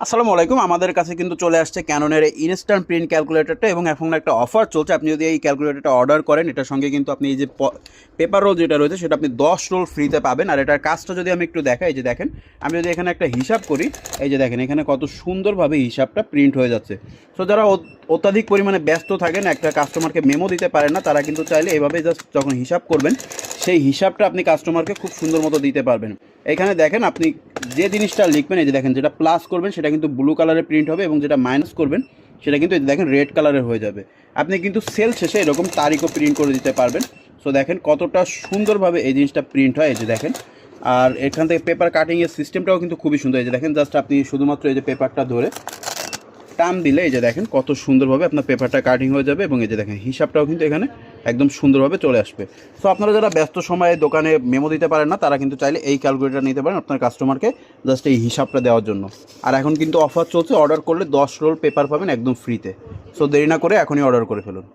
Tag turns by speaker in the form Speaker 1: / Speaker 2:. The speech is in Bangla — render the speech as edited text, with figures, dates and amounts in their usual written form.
Speaker 1: আসসালামু আলাইকুম। আমাদের কাছে কিন্তু চলে আসছে ক্যাননের এই ইনস্ট্যান্ট প্রিন্ট ক্যালকুলেটরটা এবং এখন একটা অফার চলছে। আপনি যদি এই ক্যালকুলেটরটা অর্ডার করেন, এটার সঙ্গে কিন্তু আপনি এই যে পেপার রোল যেটা রয়েছে সেটা আপনি 10 রোল ফ্রিতে পাবেন। আর এটার কাজটা যদি আমি একটু দেখাই, এই যে দেখেন, আমি যদি এখানে একটা হিসাব করি, এই যে দেখেন এখানে কত সুন্দরভাবে হিসাবটা প্রিন্ট হয়ে যাচ্ছে। সো যারা অত্যাধিক পরিমাণে ব্যস্ত থাকেন, একটা কাস্টমারকে মেমো দিতে পারেন না, তারা কিন্তু চাইলে এভাবে জাস্ট যখন হিসাব করবেন, সেই হিসাবটা আপনি কাস্টমারকে খুব সুন্দর মতো দিতে পারবেন। এখানে দেখেন আপনি যে জিনিসটা লিখবেন, এই যে দেখেন যেটা প্লাস করবেন সেটা কিন্তু ব্লু কালারে প্রিন্ট হবে এবং যেটা মাইনাস করবেন সেটা কিন্তু এই যে দেখেন রেড কালারের হয়ে যাবে। আপনি কিন্তু সেল শেষে এরকম তারিখও প্রিন্ট করে দিতে পারবেন। সো দেখেন কতটা সুন্দরভাবে এই জিনিসটা প্রিন্ট হয়, এই যে দেখেন। আর এখান থেকে পেপার কাটিংয়ের সিস্টেমটাও কিন্তু খুবই সুন্দর। এই যে দেখেন জাস্ট আপনি শুধুমাত্র এই যে পেপারটা ধরে টান দিলে এই যে দেখেন কত সুন্দরভাবে আপনার পেপারটা কাটিং হয়ে যাবে এবং এই যে দেখেন হিসাবটাও কিন্তু এখানে একদম সুন্দরভাবে চলে আসবে। সো আপনারা যারা ব্যস্ত সময়ে দোকানে মেমো দিতে পারেন না, তারা কিন্তু চাইলে এই ক্যালকুলেটর নিতে পারেন আপনার কাস্টমারকে জাস্ট এই হিসাবটা দেওয়ার জন্য। আর এখন কিন্তু অফার চলছে, অর্ডার করলে 10 রোল পেপার পাবেন একদম ফ্রিতে। সো দেরি না করে এখনই অর্ডার করে ফেলুন।